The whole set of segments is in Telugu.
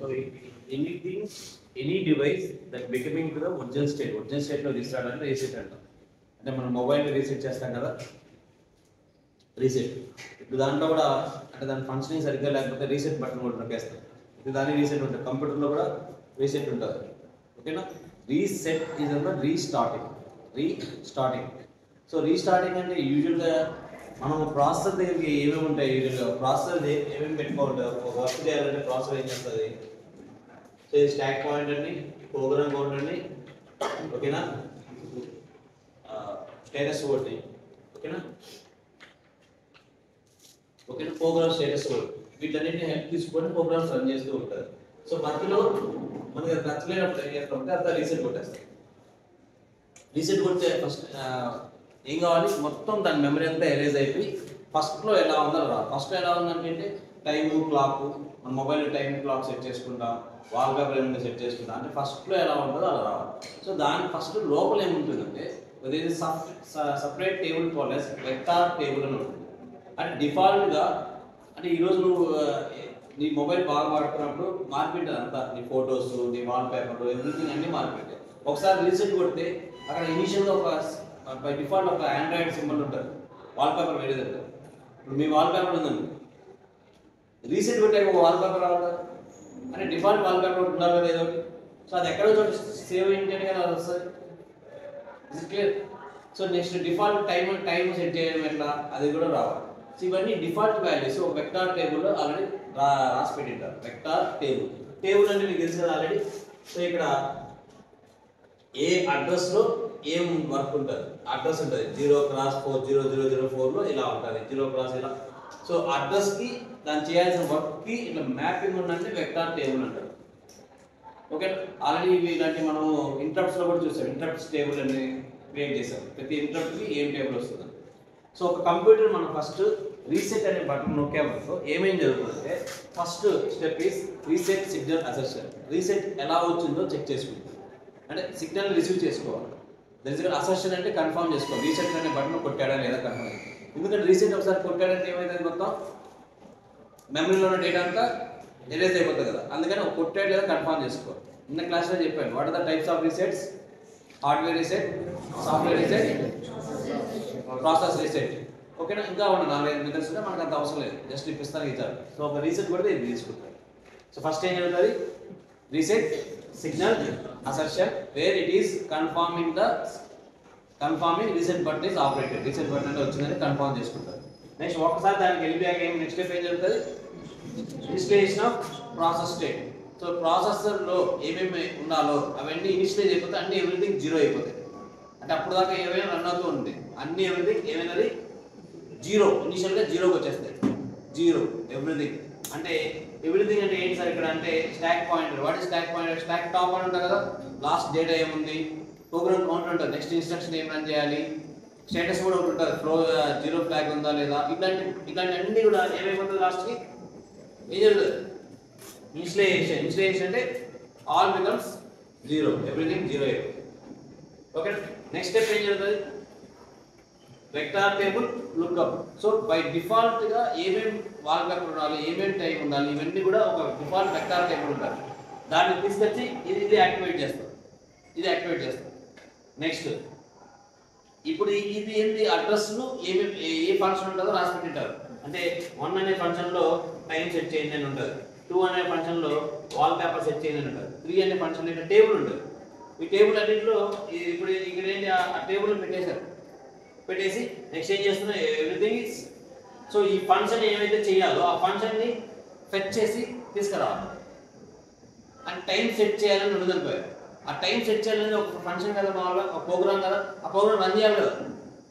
So anything, any device that becoming to the original state లో రీస్టార్ట్ అంటే రీసెట్ అంటాం. అంటే మనం మొబైల్ రీసెట్ చేస్తాం కదా రీసెట్. ఇప్పుడు దాంట్లో కూడా అంటే దాని ఫంక్షనింగ్ సరిగ్గా లేకపోతే రీసెట్ బటన్ కూడా నొక్కేస్తాం. ఇది దాని రీసెట్ ఉంటుంది. కంప్యూటర్లో కూడా రీసెట్ ఉంటుంది. ఓకేనా? రీసెట్ ఈజ్ అంటే రీస్టార్టింగ్. సో రీస్టార్టింగ్ అంటే యూజువల్గా మనం ప్రాసెసర్ దగ్గరికి ఏమేమి ఉంటాయి, యూజువల్గా ప్రాసెసర్ ఏమేమి పెట్టుకుంటారు. ఒక వర్క్ చేయాలంటే ప్రాసెసర్ ఏం చేస్తుంది? సో ఇది స్టాక్ పాయింట్ అండి, ప్రోగ్రామ్ కౌంట్ అండి, ఓకేనా, స్టేటస్ కోడ్, ఓకేనా, ప్రోగ్రామ్ స్టేటస్ కోడ్, వీటన్నిటిని హెల్ప్ తీసుకొని ప్రోగ్రామ్స్ రన్ చేస్తూ ఉంటారు. సో మధ్యలో మనకి నచ్చలేనప్పుడు ఏం చేస్తామంటే అంతా రీసెట్ కొట్టేస్తాం. రీసెట్ కొడితే ఫస్ట్ ఏం కావాలి, మొత్తం దాని మెమరీ అంతా ఎరేజ్ అయిపోయి ఫస్ట్లో ఎలా ఉందో రా. ఫస్ట్లో ఎలా ఉందంటే టైము క్లాక్, మన మొబైల్లో టైం క్లాక్ సెట్ చేసుకుంటాం, వాల్ పేపర్ ఏమైనా సెట్ చేసుకుంటాం. అంటే ఫస్ట్లో ఎలా ఉంటుందో అలా రావాలి. సో దాని ఫస్ట్ లోపల ఏముంటుందంటే separate table called as vector table అని ఉంటుంది. అంటే డిఫాల్ట్గా అంటే ఈరోజు నువ్వు నీ మొబైల్ బాగా వాడుతున్నప్పుడు మార్పిట్టుంది అంతా, నీ ఫొటోస్, నీ వాల్ పేపర్, ఎవ్రీథింగ్ అన్నీ మార్పిట్టాయి. ఒకసారి రీసెట్ కొడితే అక్కడ ఇనిషియల్గా ఒక బై డిఫాల్ట్ ఒక ఆండ్రాయిడ్ సింబల్ ఉంటుంది, వాల్ పేపర్ వేరేది ఉంటుంది. ఇప్పుడు మీ వాల్ పేపర్ ఉందండి, రీసెట్ కొట్టాక ఒక వాల్ పేపర్ రావాలి అంటే డిఫాల్ట్ వాల్ పేపర్ ఉండాలి కదా ఏదో. సో అది ఎక్కడో చోట సేవ్ ఏంటంటే కదా అది వస్తుంది. Is clear? So next default time set చేయడం ఎట్లా, అది కూడా రావాలి. సో ఇవన్నీ డిఫాల్ట్ వాల్యూస్ ఒక వెక్టార్ టేబుల్లో ఆల్రెడీ రాసి పెట్టింటారు. వెక్టార్ టేబుల్ అంటే మీకు తెలుసు కదా ఆల్రెడీ. సో ఇక్కడ ఏ అడ్రస్లో ఏం వర్క్ ఉంటుంది, అడ్రస్ ఉంటుంది 0x400004లో ఇలా ఉంటుంది, 0x ఇలా. సో అడ్రస్కి దాన్ని చేయాల్సిన వర్క్కి ఇట్లా మ్యాపింగ్ ఉందంటే వెక్టార్ టేబుల్ అంటారు. ఓకే, ఆల్రెడీ ఇలాంటి మనం ఇంటరప్ట్స్లో కూడా చూసాం. ఇంటరప్ట్స్ టేబుల్ అని క్రియేట్ చేసాం. ప్రతి ఇంటరప్ట్కి ఏం టేబుల్ వస్తుంది. సో ఒక కంప్యూటర్ మనం ఫస్ట్ రీసెట్ అనే బటన్ నొక్కామనుకో ఏమేం జరుగుతుందంటే first step is reset signal assertion. Reset ఎలా వచ్చిందో చెక్ చేసుకుంటాం. అంటే సిగ్నల్ రిసీవ్ చేసుకోవాలి. అసెర్షన్ అంటే కన్ఫర్మ్ చేసుకోవాలి, రీసెట్ అనే బటన్ కొట్టాడా లేదా కన్ఫర్మ్. ఎందుకంటే రీసెట్ ఒకసారి కొట్టాడంటే ఏమైతుంది, మొత్తం మెమరీలో ఉన్న డేటా అంతా ఎరేజ్ అయిపోతుంది కదా. అందుకని ఒక కొట్టాడు లేదా కన్ఫర్మ్ చేసుకోవాలి. నిన్న క్లాస్లో చెప్పాను what are the types of resets: hardware reset, software reset, process reset. ఓకేనా? ఇంకా ఉన్న 4-5 మెథడ్స్ ఉంటే మనకు అంత అవసరం లేదు, జస్ట్ ఇప్పిస్తాను ఇచ్చారు. సో ఒక రీసెట్ కొడితే ఇది తీసుకుంటారు. సో ఫస్ట్ ఏం జరుగుతుంది, reset signal assertion where it is confirming reset button is operated. Reset button అంటే వచ్చిందని కన్ఫర్మ్ చేసుకుంటారు. నెక్స్ట్ ఒకసారి దానికి వెళ్ళిపోయాక నెక్స్ట్ స్టెప్ ఏం జరుగుతుంది, installation of process state. So ప్రాసెసర్లో ఏమేమి ఉండాలో అవన్నీ ఇనిషియలైజ్ అయిపోతాయి, అన్ని ఎవ్రీథింగ్ జీరో అయిపోతాయి. అంటే అప్పుడు దాకా ఏమైనా రన్ అవుతూ ఉంది, అన్ని ఎవ్రీథింగ్ ఏమైనది జీరో, ఇనిషియల్గా జీరోకి వచ్చేస్తాయి. జీరో ఎవ్రీథింగ్ అంటే ఎవ్రీథింగ్ అంటే ఏంటి సార్ ఇక్కడ అంటే stack pointer. What is stack pointer? Stock top అని ఉంటుంది కదా, లాస్ట్ డేటా ఏముంది, ప్రోగ్రామ్ కౌంటర్ ఉంటుంది, నెక్స్ట్ ఇన్స్ట్రక్షన్ ఏం రన్ చేయాలి, స్టేటస్ కూడా ఒకటి ఉంటుంది, ఫ్లో జీరో ఫ్లాగ్ ఉందా లేదా, ఇట్లాంటి అన్ని కూడా ఏమైపోతుంది లాస్ట్కి ఏం జరుగుతుంది, ఇన్స్టలేషన్ అంటే all becomes zero, everything zero అయిపోతుంది. ఓకే, నెక్స్ట్ స్టెప్ ఏం జరుగుతుంది, vector table lookup. So by డిఫాల్ట్గా ఏమేమి వాల్ పేపర్ ఉండాలి, ఏమేమి టైం ఉండాలి, ఇవన్నీ కూడా ఒక డిఫాల్ట్ వెక్టార్ టేబుల్ ఉంటుంది. దాన్ని తీసుకొచ్చి ఇది యాక్టివేట్ చేస్తాం. నెక్స్ట్ ఇప్పుడు ఇది ఏంటి, అడ్రస్ను ఏ ఫంక్షన్ ఉంటుందో రాసి పెట్టింటారు. అంటే 1 అనే ఫంక్షన్లో టైం సెట్ చేయండి అని ఉంటుంది, 2 అనే ఫంక్షన్లో వాల్ పేపర్ సెట్ చేయండి అని ఉంటుంది, 3 అనే ఫంక్షన్లో ఇక్కడ టేబుల్ ఉంటుంది. ఈ టేబుల్ అన్నింటిలో ఇప్పుడు ఇక్కడ ఏంటి ఆ టేబుల్ పెట్టేసి నెక్స్ట్ ఏం చేస్తున్నా ఎవ్రీథింగ్ ఈజ్. సో ఈ ఫంక్షన్ ఏమైతే చేయాలో ఆ ఫంక్షన్ని ఫెచ్ చేసి తీసుకురావాలి. అండ్ టైం సెట్ చేయాలని ఉండదు అనుకోవాలి. ఆ టైం సెట్ చేయాలని ఒక ఫంక్షన్ కదా, మామూలుగా ఒక ప్రోగ్రామ్ కదా, ఆ ప్రోగ్రామ్ రన్ చేయాలి కదా.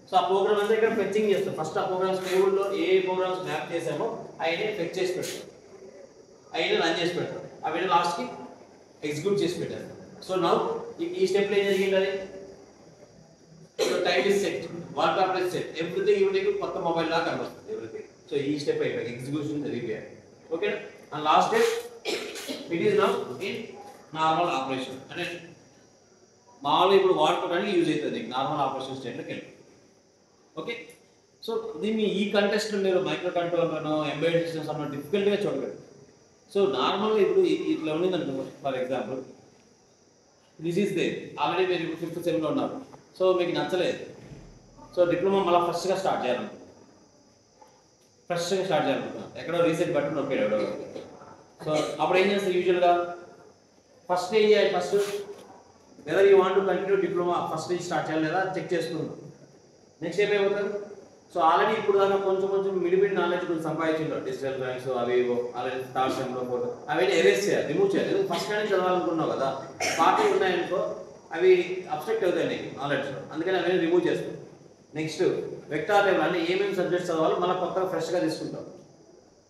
సో ఆ ప్రోగ్రామ్ అంతా ఇక్కడ ఫెచ్చింగ్ చేస్తాం. ఫస్ట్ ఆ ప్రోగ్రామ్స్ టేబుల్లో ఏ ప్రోగ్రామ్స్ మ్యాప్ చేసామో అవన్నీ ఫెచ్ చేసి పెడతాం, అవన్నీ రన్ చేసి పెడతాం, అవన్నీ లాస్ట్కి ఎగ్జిక్యూట్ చేసి పెట్టారు. సో నౌ ఈ స్టెప్లో ఏం జరిగింది, so time is set, wallpaper is set, everything ఇవ్వడానికి కొత్త మొబైల్ లాగా కనిపిస్తుంది ఎవ్రీథింగ్. సో ఈ స్టెప్ అయిపోయి ఎగ్జిక్యూషన్ జరిగిపోయాయి. Okay, and last step it is now in normal operation. అంటే మామూలుగా ఇప్పుడు వాడుకోవడానికి యూజ్ అవుతుంది నార్మల్ ఆపరేషన్ స్టేట్లోకి వెళ్ళి. ఓకే, సో దీన్ని ఈ కంటెస్ట్ మీరు మైక్రో కంట్రోలర్ను ఎంబెడెడ్ సిస్టమ్స్ అన్న డిఫికల్ట్గా చూడలేదు. సో నార్మల్గా ఇప్పుడు ఇట్లా ఉంది అనుకో, for example this is they already మీరు 5th సెమ్లో ఉన్నారు. సో మీకు నచ్చలేదు, సో డిప్లొమా మళ్ళీ ఫ్రెష్గా స్టార్ట్ చేయాలనుకుంటున్నాను, ఎక్కడో రీసెట్ బటన్ నొక్కాడు ఎవడో. సో అప్పుడు ఏం చేస్తారు యూజువల్గా, ఫస్ట్ ఏం చేయాలి, first whether you want to continue diploma first నుంచి స్టార్ట్ చేయాలి లేదా చెక్ చేసుకుంటాం. నెక్స్ట్ ఏమైపోతారు, సో ఆల్రెడీ ఇప్పుడు దాకా కొంచెం మిడిమిడి నాలెడ్జ్ కొంచెం సంపాదించుంటారు, డిజిటల్ బ్యాంక్స్ అవి ఆల్రెడీ థర్డ్ సెమ్లో ఫోటో అవన్నీ ఎరేజ్ చేయాలి, రిమూవ్ చేయాలి. ఫస్ట్ కానీ చదవాలనుకున్నావు కదా, పార్టీ ఉన్నాయనుకో అవి అబ్స్ట్రక్ట్ అవుతాయి నీకు నాలెడ్జ్, అందుకని అవన్నీ రిమూవ్ చేస్తాం. నెక్స్ట్ వెక్టార్ టేబుల్ అంటే ఏమేమి సబ్జెక్ట్స్ చదవాలో మళ్ళీ కొత్తగా ఫ్రెష్గా తీసుకుంటాం.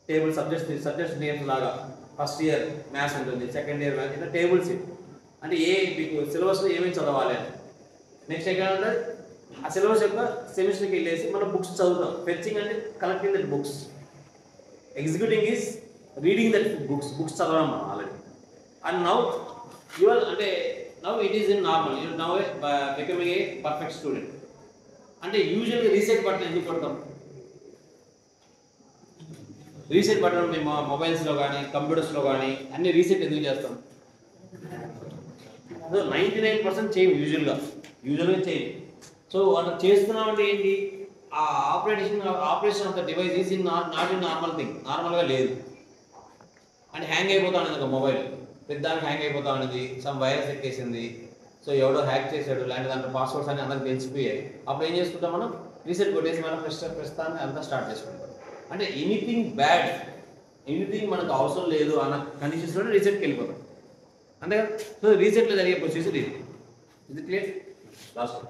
టేబుల్ సబ్జెక్ట్స్ నేమ్స్ లాగా ఫస్ట్ ఇయర్ మ్యాథ్స్ ఉంటుంది, సెకండ్ ఇయర్ మ్యాథ్స్, ఇట్లా టేబుల్స్ అంటే మీకు సిలబస్లో ఏమేమి చదవాలి అని. నెక్స్ట్ ఎక్కడ ఉంటుంది ఆ సిలబస్ యొక్క సెమిస్టర్కి వెళ్ళేసి మనం బుక్స్ చదువుతాం. ఫెచ్చింగ్ అంటే collecting that books, executing is reading that books చదవడం మనం ఆల్రెడీ. అండ్ నౌ యువర్ అంటే now it is in normal, you now becoming a perfect student. అంటే యూజువల్గా రీసెట్ బటన్ ఎందుకు కొడతాం, రీసెట్ బటన్ మేము మొబైల్స్లో కానీ కంప్యూటర్స్లో కానీ అన్ని రీసెట్ ఎందుకు చేస్తాం? 99% చేయం యూజువల్గా చేయం. సో మనం చేస్తున్నాం అంటే ఏంటి, ఆ operation of the device is not in normal thing, నార్మల్గా లేదు. అంటే హ్యాంగ్ అయిపోతా ఉన్నది ఒక మొబైల్, పెద్దానికి హ్యాంగ్ అయిపోతా ఉన్నది, సమ్ వైరస్ ఎక్కేసింది, సో ఎవడో హ్యాక్ చేశాడు, లాంటి దాంట్లో పాస్వర్డ్స్ అన్ని అందరికి తెలిసిపోయాయి. అప్పుడు ఏం చేసుకుంటాం మనం, రీసెట్ కొట్టేసి మనం ప్రస్తుతాన్ని అంతా స్టార్ట్ చేసుకుంటాం. అంటే ఎనీథింగ్ బ్యాడ్, ఎనీథింగ్ మనకు అవసరం లేదు అన్న కండిషన్స్లో రీసెట్కి వెళ్ళిపోతాం, అంతే కదా. సో రీసెట్లో జరిగే ప్రొసీజర్ ఇది క్లియర్. లాస్ట్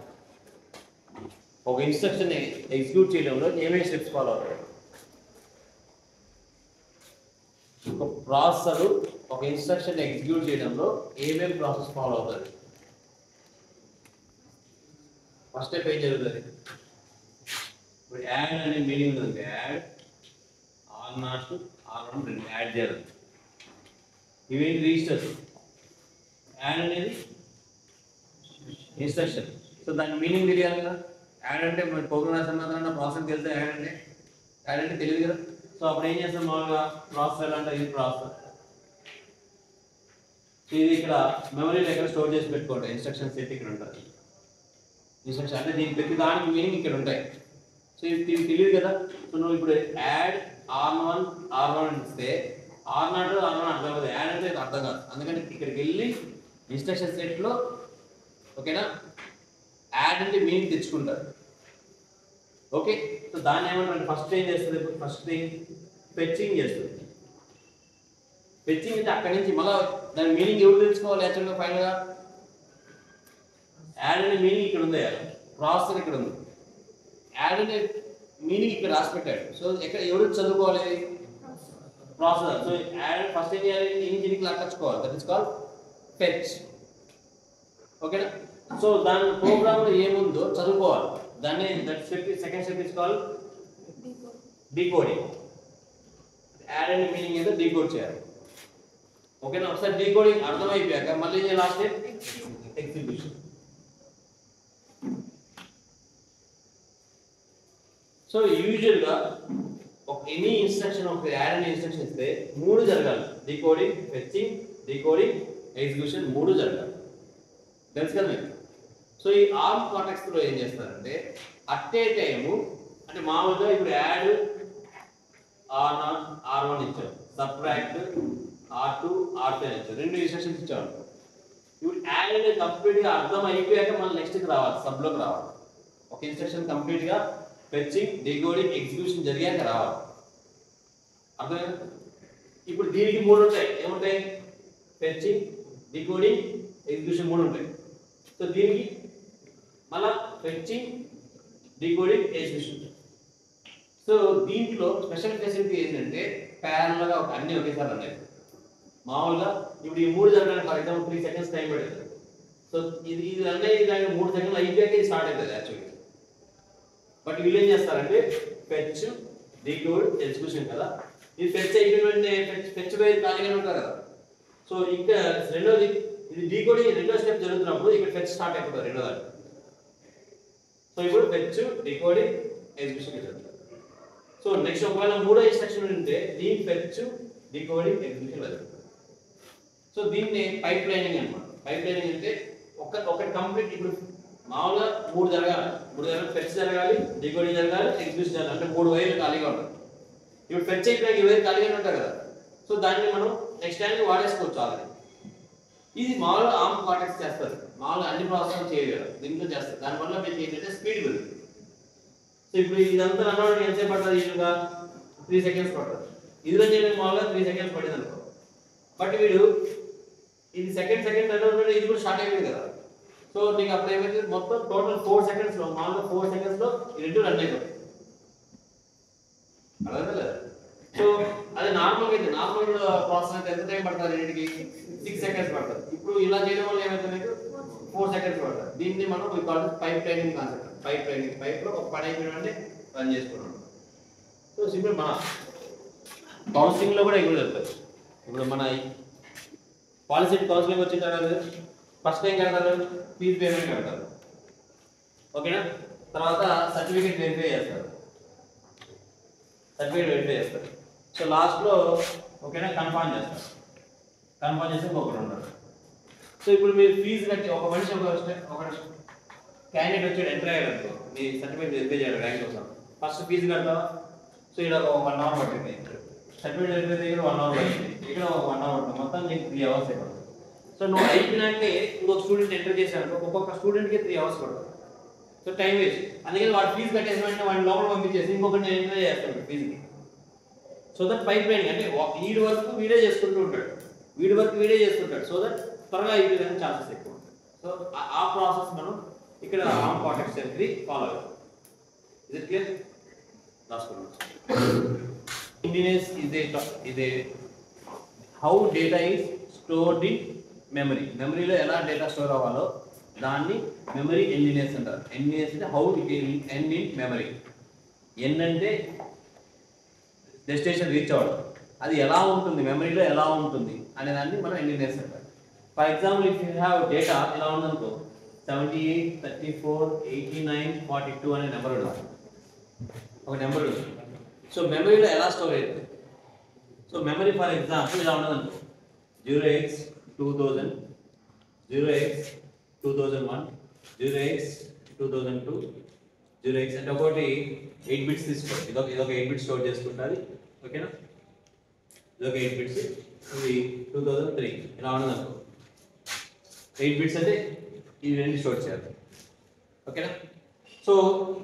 ఒక ఇన్స్ట్రక్షన్ ఎగ్జిక్యూట్ చేయడంలో ఏమేమి స్టెప్స్ ఫాలో అవుతాయి, ఒక ప్రాసెసర్ ఒక ఇన్స్ట్రక్షన్ ఎగ్జిక్యూట్ చేయడంలో ఏమేమి ప్రాసెస్ ఫాలో అవుతుంది. ఫస్ట్ స్టెప్ ఏం జరుగుతుంది, ఇప్పుడు యాడ్ అనే మీనింగ్ ఉంది, యాడ్ R0 R1 రెండు యాడ్ చేయాలి, ఇవేంటి రిజిస్టర్స్. యాడ్ అనేది ఇన్స్ట్రక్షన్, సో దాని మీనింగ్ తెలియాలి కదా. యాడ్ అంటే మన ప్రోగ్రామ్ సంబంధంగా ప్రాసెస్ వెళ్తే యాడ్ అంటే తెలియదు కదా. సో అప్పుడు ఏం చేస్తాం, మామూలుగా ప్రాసెసర్ అంటే ఇది ప్రాసెసర్, సో ఇది ఇక్కడ మెమరీలో ఎక్కడ స్టోర్ చేసి పెట్టుకోండి, ఇన్స్ట్రక్షన్ సెట్ ఇక్కడ ఉంటుంది. ఇన్స్ట్రక్షన్ అంటే దీనికి ప్రతి దానికి మీనింగ్ ఇక్కడ ఉంటాయి. సో ఇది తెలియదు కదా. సో నువ్వు ఇప్పుడు యాడ్ R1 ఇస్తే R0 R1 అర్థం కాదు, యాడ్ అంటే అర్థం కాదు. అందుకని ఇక్కడికి వెళ్ళి ఇన్స్ట్రక్షన్ సెట్లో ఓకేనా యాడ్ అంటే మీనింగ్ తెచ్చుకుంటారు. ఓకే, సో దాన్ని ఏమంటారు, ఫస్ట్ ఏం చేస్తుంది, ఫస్ట్ థింగ్ ఫెచ్చింగ్ చేస్తుంది. ఫెచ్చింగ్ అంటే అక్కడి నుంచి మళ్ళీ దాని మీనింగ్ ఎవరు తెలుసుకోవాలి యాక్చువల్గా ఫైనల్గా. యాడ్ అనే మీనింగ్ ఇక్కడ ఉంది, ప్రాసెసర్ ఇక్కడ ఉంది, యాడ్ అనే మీనింగ్ ఇక్కడ రాసి పెట్టాడు. సో ఎక్కడ ఎవరు చదువుకోవాలి, ప్రాసెసర్. సో యాడ్ ఫస్ట్ ఏం చేయాలి, ఇంజిన్కి అట్టచ్చుకోవాలి, దట్ ఇస్ కాల్డ్ ఫెచ్. ఓకేనా. సో దాని ప్రోగ్రామ్లో ఏముందో చదువుకోవాలి, దాన్ని second step is called decoding. Add అనే మీనింగ్ ఏదో డీకోడ్ చేయాలి. ఓకేనా. ఒకసారి డీకోడింగ్ అర్థమైపోయాక మళ్ళీ లాస్ట్ స్టెప్ ఎగ్జిక్యూషన్. సో యూజువల్గా ఒక ఎనీ ఇన్స్ట్రక్షన్ ఒక యాడ్ అనే ఇన్స్ట్రక్షన్ ఇస్తే మూడు జరగాలి, డీకోడింగ్, ఫెచ్చింగ్, డీకోడింగ్, ఎగ్జిక్యూషన్ మూడు జరగాలి, తెలుసు కదా మీకు. సో ఈ ఆర్మ్ కాంటెక్స్ట్లో ఏం చేస్తారంటే అట్ ఏ టైము అంటే మామూలుగా ఇప్పుడు యాడ్ R0 R1 ఇచ్చాం, సబ్ట్రాక్ట్ R2 R10 ఇచ్చాం, రెండు ఇన్స్ట్రక్షన్స్ ఇచ్చాం. ఇప్పుడు యాడ్ అనేది కంప్లీట్గా అర్థం అయిపోయాక మనం నెక్స్ట్కి రావాలి, సబ్లోకి రావాలి. ఒక ఇన్స్ట్రక్షన్ కంప్లీట్గా ఫెచ్చింగ్, డీకోడింగ్, ఎగ్జిక్యూషన్ జరిగాక రావాలి, అర్థమైంది. ఇప్పుడు దీనికి మూడు ఉంటాయి, ఏముంటాయి, ఫెచ్చింగ్, డీకోడింగ్, ఎగ్జిక్యూషన్ మూడు ఉంటాయి. సో దీనికి మళ్ళా ఫెచ్చింగ్, డీకోడింగ్, ఎగ్జిక్యూషన్. సో దీంట్లో స్పెషల్ ఫెసిలిటీ ఏంటంటే ప్యారల్గా అన్ని ఒకేసారి ఉన్నాయి. మామూలుగా ఇప్పుడు ఈ మూడు జరగడానికి ఫర్ ఎగ్జాంపుల్ 3 seconds టైం పడుతుంది. సో ఇది అనేది దానికి 3 seconds అయిపోయాక ఇది స్టార్ట్ అవుతుంది యాక్చువల్లీ. బట్ వీళ్ళు ఏం చేస్తారంటే ఫెచ్, డీకోడ్, ఎగ్జిక్యూషన్ కదా. ఇది ఫెచ్ అయిపోయిన ఫెచ్ పోయి ఖాళీగానే ఉంటారు కదా. సో ఇంకా రెండోది ఇది డీకోడింగ్ రెండో స్టెప్ జరుగుతున్నప్పుడు ఇక్కడ ఫెచ్ స్టార్ట్ అయిపోతుంది రెండో దాన్ని. సో ఇప్పుడు ఫెచ్, డీకోడింగ్, ఎగ్జిక్యూషన్ జరుగుతుంది. సో నెక్స్ట్ ఒకవేళ మూడో ఇన్స్ట్రక్షన్ ఉంటే దీని ఫెచ్, డీకోడింగ్ ఎగ్జిక్యూషన్ వెళ్తుంది. సో దీన్ని పైప్ లైనింగ్ అనమాట. పైప్ లైనింగ్ అంటే ఒక కంప్లీట్ ఇప్పుడు మామూలుగా మూడు జరగాలి ఫెచ్ జరగాలి, డీకోడింగ్ జరగాలి, ఎగ్జిక్యూషన్ జరగాలి. అంటే 3 వైర్లు ఖాళీగా ఉంటాయి. ఇప్పుడు ఫెచ్ అయిపోయాక ఈ వైర్ ఖాళీగానే ఉంటాయి కదా. సో దాన్ని మనం నెక్స్ట్ టైంకి వాడేసుకోవచ్చు ఆల్రెడీ. ఇది మామూలుగా ఆర్మ్ కార్టెక్స్ చేస్తారు, మామూలుగా అన్ని ప్రాసెస్ చేయగలరు, దీంట్లో చేస్తారు. దానివల్ల మీకు ఏంటంటే స్పీడ్ పెరుగుతుంది. సో ఇప్పుడు ఇదంతా రన్ అవ్వడానికి ఎంతసేపు పడుతుంది? ఈజీగా 3 సెకండ్స్ పడుతుంది. ఇదిలో చేయడానికి మామూలుగా 3 సెకండ్స్ పడింది అనుకో. బట్ వీడు ఇది సెకండ్ రన్ అవుతుంటే ఇది కూడా స్టార్ట్ అయిపోయింది కదా. సో నీకు అప్పుడు ఏమైతే మొత్తం టోటల్ 4 సెకండ్స్ లో, మామూలుగా 4 సెకండ్స్ లో ఈ రెండు రన్ అయిపోతాయి. అర్థమైందా? సో అది నార్మల్ ప్రాసెస్ అయితే ఎంత టైం పడుతుంది? రెండింటికి 6 సెకండ్స్ పడుతుంది. ఇప్పుడు ఇలా చేయడం వల్ల ఏమైతే మీకు 4 సెకండ్స్ పడుతుంది. దీన్ని మనం పైప్ లైనింగ్ కాన్సెప్ట్. పైప్ లో ఒక పని అయిపోయిన రన్ చేసుకున్నాం. So simple. మన కౌన్సిలింగ్ లో కూడా ఎక్కువ జరుగుతుంది. ఇప్పుడు మన పాలసీ కౌన్సిలింగ్ వచ్చిన తర్వాత ఫస్ట్ ఏం కడతారు? ఫీజు పేమెంట్ కడతారు, ఓకేనా? తర్వాత సర్టిఫికేట్ వెరిఫై చేస్తారు. సో లాస్ట్లో ఓకేనా కన్ఫర్మ్ చేస్తారు. కన్ఫర్మ్ చేసి ఒకరు ఉంటారు. సో ఇప్పుడు మీరు ఫీజు కట్టి ఒక మనిషి ఒక క్యాండిడేట్ వచ్చి ఎంటర్ అయ్యారు, మీ సర్టిఫికేట్ వెరిఫై చేయాలి ర్యాంక్ కోసం. ఫస్ట్ ఫీజు కడతావా? సో ఇక్కడ ఒక 1 అవర్ పట్టింది. సర్టిఫికేట్ వెరిఫై దగ్గర 1 అవర్ పట్టింది. ఇక్కడ ఒక 1 అవర్ పడుతుంది. మొత్తం నీకు 3 అవర్స్ అయిపోతుంది. సో నువ్వు అయిపోయినాకే ఇంకొక స్టూడెంట్ ఎంటర్ చేశాను, ఒక్కొక్క స్టూడెంట్కి 3 అవర్స్ పడుతుంది. So time waste. అందుకని వాడు ఫీజు కట్టేసిన వెంటనే వాడిని లోపల పంపించేసి ఇంకొకటి ఎంటర్ చేస్తాడు ఫీజుకి. సో దట్ పైప్ లైనింగ్ అంటే వీడి వర్క్ వీడే చేసుకుంటూ ఉంటాడు, సో దట్ త్వరగా అయిపోయిందని ఛాన్సెస్ ఎక్కువ ఉంటాయి. సో ఆ ప్రాసెస్ మనం ఇక్కడ ఆర్మ్ కార్టెక్స్ M3 ఫాలో అవ్వాలి. ఇది క్లియర్? రాసుకున్నాం. is a how data is stored in memory. మెమరీలో ఎలా డేటా స్టోర్ అవ్వాలో దాన్ని మెమరీ ఎండినెస్ అంటారు. ఎండినెస్ అంటే how it will end in memory. N అంటే డెస్టినేషన్ రీచ్ అవ్వడం, అది ఎలా ఉంటుంది మెమరీలో ఎలా ఉంటుంది అనే దాన్ని మనం ఎండినెస్ అంటారు. For example if you have data ఇలా ఉందనుకో, 78, 34, 89, 42 అనే నెంబర్ ఉంటుంది, ఒక నెంబర్ ఉంటుంది. సో మెమరీలో ఎలా స్టోర్ అవుతుంది? సో మెమరీ ఫర్ ఎగ్జాంపుల్ ఇలా ఉండదనుకో, 0x 2000, 0x 2001, 0x 2002, 0x అంటే ఒకటి 8 బిట్స్ తీసుకోండి. ఇదొక 8 బిట్స్ స్టోర్ చేసుకుంటుంది, ఓకేనా? ఇదొక 8 బిట్స్, ఇది 2003 ఇలా ఉండదనుకో. 8 బిట్స్ అంటే ఇవి రెండు స్టోర్ చేయాలి, ఓకేనా? సో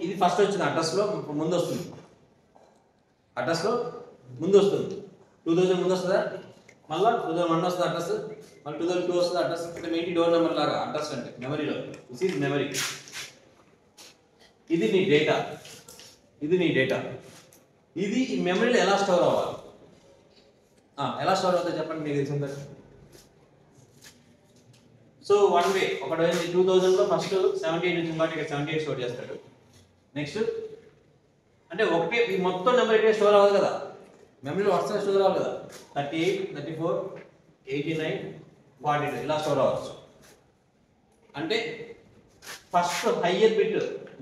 ఇది ఫస్ట్ వచ్చింది అడ్రస్లో ముందు వస్తుంది, 2000 ముందు వస్తుందా, మళ్ళీ 2001 వస్తుంది అడ్రస్, మళ్ళీ 2002 వస్తుంది అడ్రస్. అంటే మీ ఇంటి డోర్ నెంబర్ లాగా అడ్రస్ అంటే మెమరీలో. This is memory. ఇది నీ డేటా. ఇది ఈ మెమరీలో ఎలా స్టోర్ అవ్వాలి? ఎలా స్టోర్ అవుతుందో చెప్పండి, మీకు తెలిసిందా? సో వన్ వే, ఒకటి 2000లో ఫస్ట్ 78 నుంచి ఇంకోటి 78 స్టోర్ చేస్తాడు. నెక్స్ట్ అంటే ఒకటే ఈ మొత్తం నెంబర్ ఇక్కడ స్టోర్ అవ్వదు కదా, మెమరీలో వరుసగా స్టోర్ అవ్వాలి కదా. 38, 34, 89, 42 ఇలా స్టోర్ అవ్వచ్చు. అంటే first higher bit,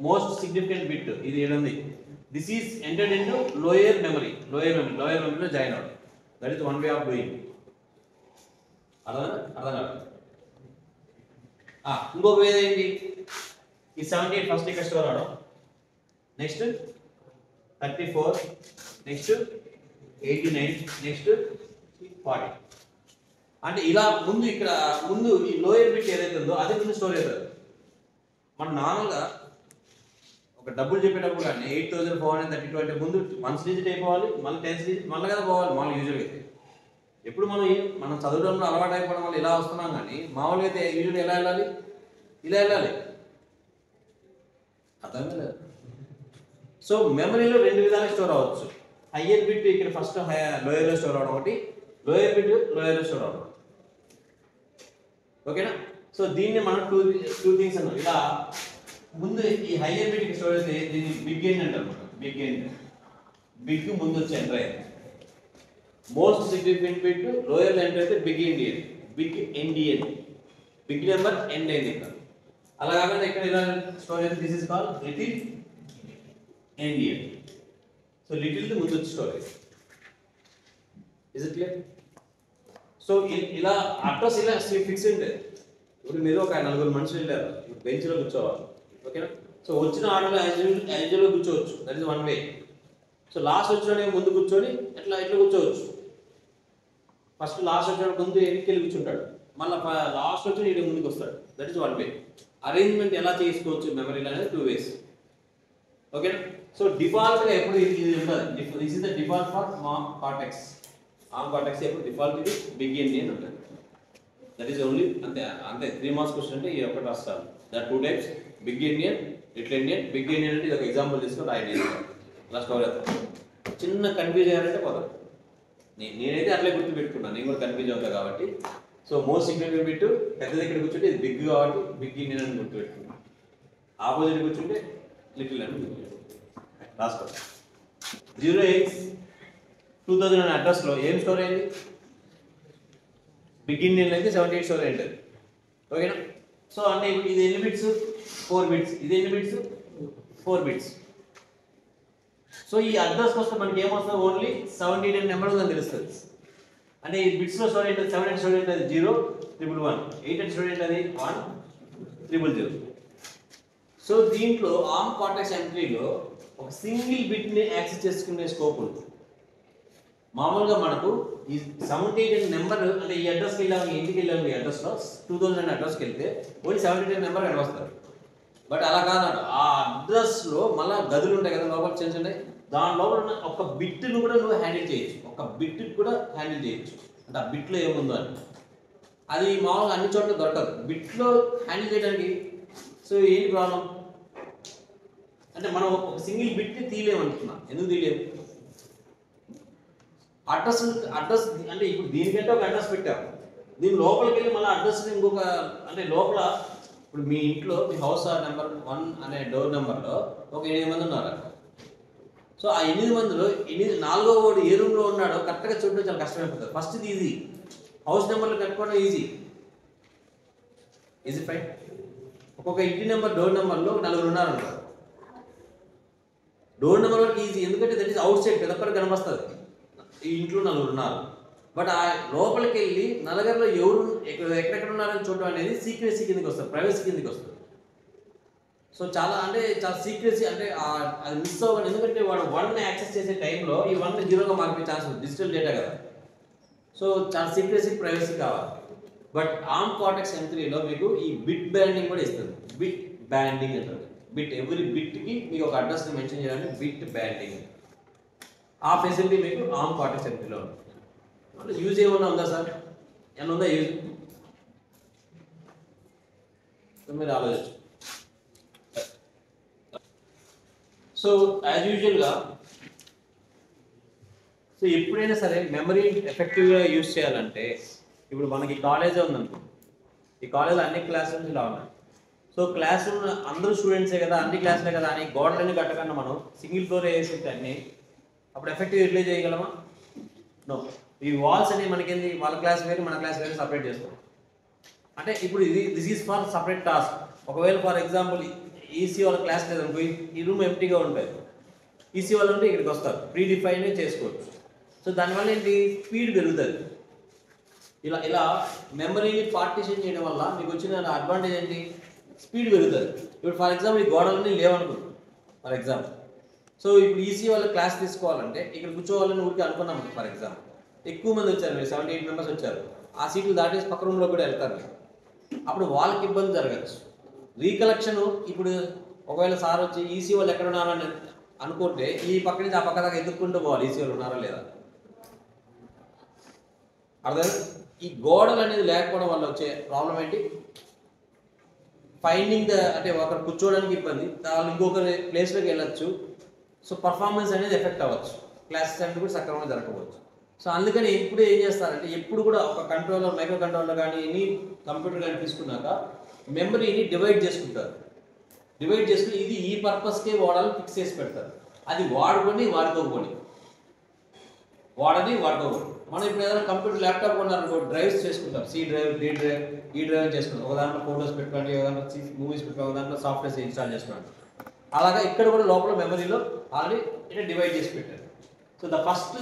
most significant bit ఇది ఏడుంది. This is entered in to lower మెమరీలో జాయిన్ అవ్వడం. That is one way of doing. అర్థం కాదు. ఇంకొక వే ఏంటి? ఈ 78 ఫస్ట్ ఇక్కడ స్టోర్ అవడం, నెక్స్ట్ 34, నెక్స్ట్ 89, నెక్స్ట్ 40. అంటే ఇలా ముందు ఈ లోయర్ బిట్ ఏదైతే ఉందో అది ముందు స్టోర్ అవుతుంది. మనం నార్మల్గా ఒక డబ్బులు చెప్పేటప్పుడు కానీ 8432 అంటే ముందు 1th డిజిట్ అయిపోవాలి, మళ్ళీ 10th డిజిట్ మళ్ళీ కదా పోవాలి. మామూలుగా యూజువల్గా అయితే ఎప్పుడు మనం చదవడంలో అలవాటు అయిపోవడం వల్ల ఇలా వస్తున్నాం, కానీ మామూలుగా అయితే యూజువల్గా ఎలా వెళ్ళాలి? ఇలా వెళ్ళాలి. అర్థం లేదు. సో మెమరీలో రెండు విధాలుగా స్టోర్ అవ్వచ్చు. హయ్యర్ బిట్ ఇక్కడ ఫస్ట్ లోయర్లో స్టోర్ అవడం ఒకటి, లోయర్ బిట్ లోయర్లో స్టోర్ అవడం, ఓకేనా? సో దీన్ని మనం టూ థింగ్స్ అన్నాం. ఇలా ముందు ఈ హయ్యర్ బిట్ స్టోర్ అయితే దీన్ని బిగ్ ఎండ్ అంటారు. బిగ్ ముందు వచ్చి ఎంటర్ అయ్యింది. Most significant bit lower enter అయితే big endian, big number end అయింది ఇక్కడ. అలా కాకుండా ఇక్కడ ఇలా స్టోర్ అయితే this is called little endian. So little ముందు వచ్చి స్టోర్ అయింది. Is it clear? సో ఇలా అడ్రస్ ఇలా ఫిక్స్ ఉంటుంది. ఇప్పుడు మీరు ఒక 4 మనుషులు వెళ్ళారు, బెంచ్లో కూర్చోవాలి, ఓకేనా? సో వచ్చిన ఆర్డర్లో యాజువల్గా కూర్చోవచ్చు, that is one way. So last వచ్చిన ముందు కూర్చొని ఎట్లా కూర్చోవచ్చు. ఫస్ట్ లాస్ట్ వచ్చిన ముందు ఎన్నికెళ్ళి కూర్చుంటాడు, మళ్ళీ లాస్ట్ వచ్చి ఇటు ముందుకు వస్తాడు, that is one way. Arrangement ఎలా చేసుకోవచ్చు మెమరీలో అనేది 2 ways, ఓకేనా? సో డిఫాల్ట్గా ఎప్పుడు ఇది ఉంటుంది, this is the default for cortex. Arm cortex ఎప్పుడు డిఫాల్ట్ ఇది బిగ్ ఎండియన్ ఉంటుంది. దట్ ఈస్ ఓన్లీ అంతే 3 మార్క్స్ క్వశ్చన్ అంటే ఈ ఒకటి రాస్తారు. That 2 types, big endian, little endian. Big endian అంటే ఇది ఒక ఎగ్జాంపుల్ తీసుకొని రాయండి, లాస్ట్ కవర్ అవుతుంది. చిన్న కన్ఫ్యూజ్ అయ్యారంటే పోతారు. నేనైతే అట్లే గుర్తు పెట్టుకున్నాను, నేను కూడా కన్ఫ్యూజ్ అవుతా కాబట్టి. సో మోస్ట్ సిగ్నిఫికెంట్ బిట్ పెద్ద దగ్గర కూర్చుంటే ఇది బిగ్ కాబట్టి బిగ్ ఇండియన్ అని గుర్తు పెట్టుకున్నాను. ఆపోజిట్ కూర్చుంటే లిటిల్ అని రాసుకోండి. 08/2000 అడ్రస్లో ఏం స్టోర్ అయింది? బిగ్ ఇండియన్ అయితే 78 స్టోర్ అయింటుంది, ఓకేనా? సో అంటే ఇప్పుడు ఇది ఎన్ని బిట్స్? 4 bits. ఇది ఎన్ని బిట్స్? 4 bits. సో ఈ అడ్రస్ వస్తే మనకి ఏమొస్తుంది? ఓన్లీ 78 నెంబర్ ఉందని తెలుస్తుంది. అంటే ఈ బిట్స్లో స్టోర్ ఏంటది? 7 స్టోర్ ఏంటది? 0 111. 8 స్టోర్ ఏంటది? 1 000. సో దీంట్లో ఆర్మ్ కార్టెక్స్ M3లో ఒక సింగిల్ బిట్ని యాక్సెస్ చేసుకునే స్కోప్ ఉంది. మామూలుగా మనకు ఈ 78 నెంబర్ అంటే ఈ అడ్రస్కి వెళ్ళాము, ఇంటికి వెళ్ళాము, ఈ అడ్రస్లో 2000 అడ్రస్కి వెళ్తే ఓన్లీ 78 నెంబర్ కనిపిస్తారు. బట్ అలా కాదన్నాడు, ఆ అడ్రస్లో మళ్ళీ గదులు ఉంటాయి కదా, లోపల చిన్న చిన్న, దాని లోపల ఉన్న ఒక బిట్ను కూడా నువ్వు హ్యాండిల్ చేయొచ్చు, ఒక బిట్ కూడా హ్యాండిల్ చేయొచ్చు. అంటే ఆ బిట్లో ఏముందో అని. అది మామూలుగా అన్ని చోట్ల దొరకదు బిట్లో హ్యాండిల్ చేయడానికి. సో ఏంటి ప్రాబ్లం అంటే మనం ఒక సింగిల్ బిట్ని తీయలేమనుకున్నాం. ఎందుకు తీయలేము? అడ్రస్ అంటే ఇప్పుడు దీనికంటే ఒక అడ్రస్ పెట్టాము, దీని లోపలికి వెళ్ళి మళ్ళీ అడ్రస్ ఇంకొక అంటే లోపల ఇప్పుడు మీ ఇంట్లో మీ హౌస్ నెంబర్ 1 అనే డోర్ నెంబర్లో ఒక 8 మంది ఉన్నారు. సో ఆ 8 మందిలో 4వ వాడు ఏ రూమ్లో ఉన్నాడో కరెక్ట్గా చూడడం చాలా కష్టమైపోతుంది. ఫస్ట్ ఇది ఈజీ, హౌస్ నెంబర్లు కట్టుకోవడం ఈజీ ఫైన్. ఒక్కొక్క ఇంటి నెంబర్ డోర్ నెంబర్లో 4 ఉన్నారు అంటారు. డోర్ నెంబర్ వరకు ఈజీ, ఎందుకంటే దట్ ఈస్ అవుట్ సైడ్ పెద్దప్పటి కనిపిస్తుంది ఈ ఇంట్లో 4 ఉన్నారు. బట్ ఆ లోపలికి వెళ్ళి నలుగురిలో ఎవరు ఎక్కడెక్కడ ఉన్నారని చూడడం అనేది సీక్రెసీ కిందకి వస్తుంది, ప్రైవసీ కిందకి వస్తుంది. సో చాలా సీక్రెసీ అంటే అది మిస్ అవ్వదు. ఎందుకంటే వాడు 1ని యాక్సెస్ చేసే టైంలో ఈ 1ని 0గా మార్పే ఛాన్స్ ఉంది, డిజిటల్ డేటా కదా. సో చాలా సీక్రెసీ, ప్రైవసీ కావాలి. బట్ ఆర్మ్ కార్టెక్స్ M3లో మీకు ఈ బిట్ బ్యాండింగ్ కూడా ఇస్తుంది. బిట్ బ్యాండింగ్ అంటుంది. బిట్ ఎవ్రీ బిట్కి మీకు ఒక అడ్రస్ని మెన్షన్ చేయడానికి బిట్ బ్యాండింగ్. ఆ ఫెసిలిటీ మీకు ఆర్మ్ కార్టెక్స్ M3లో ఉంది. యూజ్ ఏమన్నా ఉందా సార్? ఏమన్నా ఉందా యూజ్? మీరు ఆలోచించు. సో యాజ్ యూజువల్గా సో ఎప్పుడైనా సరే మెమరీ ఎఫెక్టివ్గా యూజ్ చేయాలంటే ఇప్పుడు మనకి కాలేజే ఉందనుకో, ఈ కాలేజ్లో అన్ని క్లాస్ రూమ్స్ ఇలా ఉన్నాయి. సో క్లాస్ రూమ్ అందరూ స్టూడెంట్సే కదా, అన్ని క్లాసులే కదా అని గోడలన్నీ కట్టకుండా మనం సింగిల్ ఫ్లోర్ వేసి అన్ని అప్పుడు ఎఫెక్టివ్ యూటిలైజ్ చేయగలమా? నో. ఈ వాల్స్ అనేవి మనకేంది, వాళ్ళ క్లాస్ వేరు మన క్లాస్ వేరు సపరేట్ చేస్తాం. అంటే ఇప్పుడు this is for separate task. ఒకవేళ ఫర్ ఎగ్జాంపుల్ ఈసీ వాళ్ళ క్లాస్ లేదనుకో, ఈ రూమ్ ఎంప్టీగా ఉంటుంది, ఈసీ వాళ్ళు ఉంటే ఇక్కడికి వస్తారు, ప్రీ డిఫైన్ చేసుకోవచ్చు. సో దానివల్ల ఏంటి, స్పీడ్ పెరుగుతుంది. ఇలా మెమరీని పార్టిషన్ చేయడం వల్ల మీకు వచ్చిన అడ్వాంటేజ్ ఏంటి, స్పీడ్ పెరుగుతుంది. ఇప్పుడు ఫర్ ఎగ్జాంపుల్ ఈ గోడలన్నీ లేవనుకుంటాం ఫర్ ఎగ్జాంపుల్. సో ఇప్పుడు ఈసీ వాళ్ళ క్లాస్ తీసుకోవాలంటే ఇక్కడ కూర్చోవాలని ఊరికి అనుకున్నాం ఫర్ ఎగ్జాంపుల్. ఎక్కువ మంది వచ్చారు, మీరు 78 మెంబర్స్ వచ్చారు, ఆ సీట్లు దాటేసి పక్క రూమ్లో కూడా వెళ్తారు. అప్పుడు వాళ్ళకి ఇబ్బంది జరగచ్చు. రీకలెక్షన్ ఇప్పుడు ఒకవేళ సార్ వచ్చి ఈసీ వాళ్ళు ఎక్కడ ఉన్నారని అనుకుంటే ఈ పక్క నుంచి ఆ పక్క దాకా ఎదుర్కొంటూ పోవాలి, ఈసీ వాళ్ళు ఉన్నారా లేదా. అర్థం? ఈ గోడలు అనేది లేకపోవడం వల్ల వచ్చే ప్రాబ్లం ఏంటి, ఫైండింగ్ అంటే ఒకరు కూర్చోవడానికి ఇబ్బంది, వాళ్ళు ఇంకొకరి ప్లేస్లోకి వెళ్ళచ్చు. సో పర్ఫార్మెన్స్ అనేది ఎఫెక్ట్ అవ్వచ్చు, క్లాసెస్ అనేది కూడా సక్రమంగా జరగవచ్చు. సో అందుకని ఎప్పుడు ఏం చేస్తారంటే ఎప్పుడు కూడా ఒక కంట్రోలర్, మైక్రో కంట్రోలర్ కానీ ఎనీ కంప్యూటర్ కానీ తీసుకున్నాక మెమరీని డివైడ్ చేసుకుంటారు. డివైడ్ చేసుకుని ఇది ఈ పర్పస్కే వాడాలని ఫిక్స్ చేసి పెడతారు. అది వాడుకొని వాడుకోకపోని, వాడని వాడుకోకూడదు. మనం ఇప్పుడు ఏదైనా కంప్యూటర్ ల్యాప్టాప్ కొన్నారనుకో, డ్రైవ్స్ చేసుకుంటాం, సి డ్రైవ్, డి డ్రైవ్, ఈ డ్రైవ్ చేసుకుంటాం. ఒక దాంట్లో ఫోటోస్ పెట్టుకోండి, ఒక దాంట్లో మూవీస్ పెట్టుకోండి, ఒక దాంట్లో సాఫ్ట్వేర్స్ ఇన్స్టాల్ చేసుకోండి. అలాగా ఇక్కడ కూడా లోపల మెమరీలో ఆల్రెడీ డివైడ్ చేసి పెట్టారు. So the first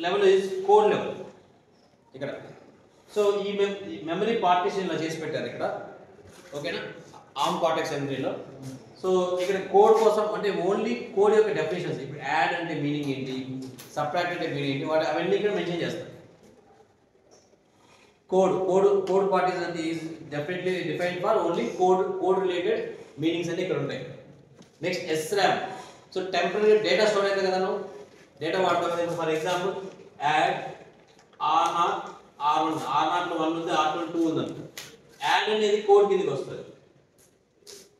level is code level. ఇక్కడ. సో ఈ మెమరీ పార్టీషన్ ఇలా చేసి పెట్టారు ఇక్కడ, ఓకేనా, ఆర్మ్ కార్టెక్స్ M3లో. సో ఇక్కడ కోడ్ కోసం అంటే ఓన్లీ కోడ్ యొక్క డెఫినేషన్స్, ఇప్పుడు యాడ్ అంటే మీనింగ్ ఏంటి, సబ్ట్రాక్ట్ అంటే మీనింగ్ ఏంటి, వాటి అవన్నీ ఇక్కడ మెన్షన్ చేస్తారు. కోడ్ పార్టీషన్ అంటే is definitely defined for only code related meanings అన్ని ఇక్కడ ఉంటాయి. Next SRAM. So temporary data store అయితే కదా, నువ్వు డేటా వాడతావు కదా. For example add R0 R1, R0 1 ఉంది, R2 2 ఉంది అనుకో. యాడ్ అనేది కోడ్ కిందకి వస్తుంది,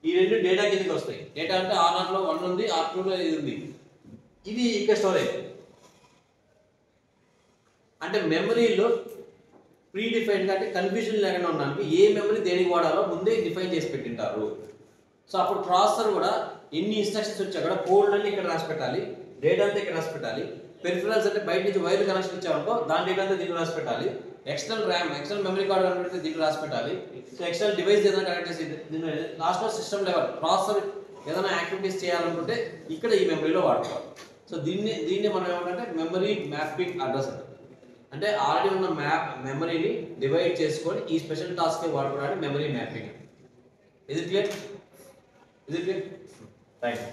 ఈ రెండు డేటా కిందకి వస్తాయి. డేటా అంటే R0 లో 1 ఉంది, R2 లో ఇది ఉంది, ఇది ఇక్కడ స్టోర్ అవుతుంది. అంటే మెమరీలో ప్రీ డిఫైన్డ్ అంటే కన్ఫ్యూజన్ లేకుండా ఉండడానికి ఏ మెమరీ దేనికి వాడాలో ముందే డిఫైన్ చేసి పెట్టింటారు. సో అప్పుడు ప్రాసెసర్ కూడా ఎన్ని ఇన్స్ట్రక్షన్స్ వచ్చా కూడా కోడ్ అన్ని ఇక్కడ రాసి పెట్టాలి, డేటా అంతా ఇక్కడ రాసి పెట్టాలి. పెరిఫరల్స్ అంటే బయట నుంచి వైర్ కనెక్షన్ ఇచ్చామనుకో దాని డేటా అంతా దీంట్లో రాసి పెట్టాలి. External RAM, external memory card connect దీంట్లో రాసి పెట్టాలి. సో ఎక్స్టర్నల్ డివైస్ ఏదైనా కనెక్ట్ చేసి దీంట్లో లాస్ట్లో సిస్టమ్ లెవెల్ ప్రాసెసర్ ఏదైనా యాక్టివిటీస్ చేయాలనుకుంటే ఇక్కడ ఈ మెమరీలో వాడుకోవాలి. సో దీన్ని మనం ఏమంటే మెమరీ మ్యాపింగ్ అడ్రస్ అంటే ఆల్రెడీ ఉన్న మెమరీని డివైడ్ చేసుకొని ఈ స్పెషల్ టాస్క్ వాడుకోవడానికి మెమరీ మ్యాపింగ్. ఇది క్లియర్? రైట్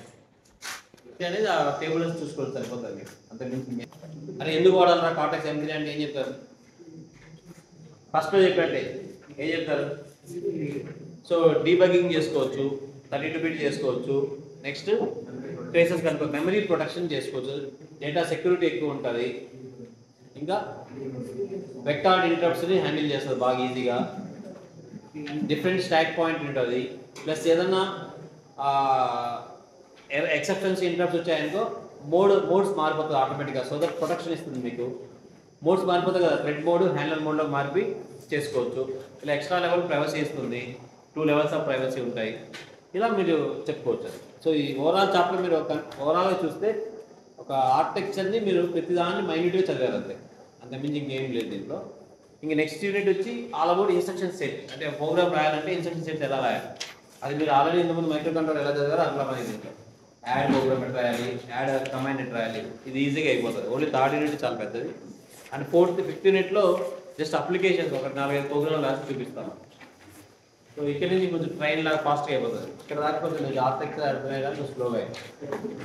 అనేది ఆ టేబుల్ చూసుకోవాలి, సరిపోతుంది మీకు. అంతకుమించి అరే ఎందుకు వాడాలరా కార్టెక్స్ M3 అంటే ఏం చెప్తారు? ఫస్ట్లో చెప్పండి ఏం చెప్తారు? సో డీబగ్గింగ్ చేసుకోవచ్చు, 32 బిట్ చేసుకోవచ్చు, నెక్స్ట్ ట్రేసెస్ కనుక మెమరీ ప్రొటెక్షన్ చేసుకోవచ్చు, డేటా సెక్యూరిటీ ఎక్కువ ఉంటుంది, ఇంకా వెక్టార్ ఇంటరప్ట్స్ని హ్యాండిల్ చేస్తుంది బాగా ఈజీగా, డిఫరెంట్ స్టాక్ పాయింట్ ఉంటుంది, ప్లస్ ఏదన్నా ఎక్సెప్షన్స్ ఇంటరప్ట్స్ వచ్చాయనుకో మోడ్స్ మారిపోతుంది ఆటోమేటిక్గా. సో దట్ ప్రొటెక్షన్ ఇస్తుంది మీకు. మోడ్స్ మారిపోతుంది కదా, థ్రెడ్ మోడ్ హ్యాండిల్ మోడ్లో మార్పి చేసుకోవచ్చు. ఇలా ఎక్స్ట్రా లెవెల్ ప్రైవసీ ఇస్తుంది, 2 లెవెల్స్ ఆఫ్ ప్రైవసీ ఉంటాయి, ఇలా మీరు చెప్పుకోవచ్చు. సో ఈ ఓవరాల్ చాప్టర్ మీరు ఓవరాల్గా చూస్తే ఒక ఆర్కిటెక్చర్ని మీరు ప్రతిదాన్ని మైన్యూట్గా చదివారు అంతే, అంతకుమించి ఇంకేం లేదు దీంట్లో. ఇంకా నెక్స్ట్ యూనిట్ వచ్చి ఆల్ అబౌట్ ఇన్స్ట్రక్షన్ సెట్. అంటే ప్రోగ్రామ్ రాయాలంటే ఇన్స్ట్రక్షన్ సెట్స్ ఎలా రాయాలి, అది మీరు ఆల్రెడీ ఇంతకుముందు మైక్రో కంట్రోల్ ఎలా చదివారో అట్లా మనకి దీంట్లో యాడ్ ప్రోగ్రామ్ ఎట్లా రాయాలి, యాడ్ కమాండ్ ఎట్లా రాయాలి, ఇది ఈజీగా అయిపోతుంది. ఓన్లీ థర్డ్ యూనిట్ చాలా పెద్దది. అండ్ ఫిఫ్త్ యూనిట్లో జస్ట్ అప్లికేషన్స్ ఒక 4-5 ప్రోగ్రామ్ రాసి చూపిస్తాను. సో ఇక్కడ నుంచి కొంచెం ట్రైన్ లాగా ఫాస్ట్గా అయిపోతుంది. ఇక్కడ దాకా కొంచెం ఆర్కిటెక్చర్ అర్థమయ్యేదానికి స్లోగా అయిపోతుంది.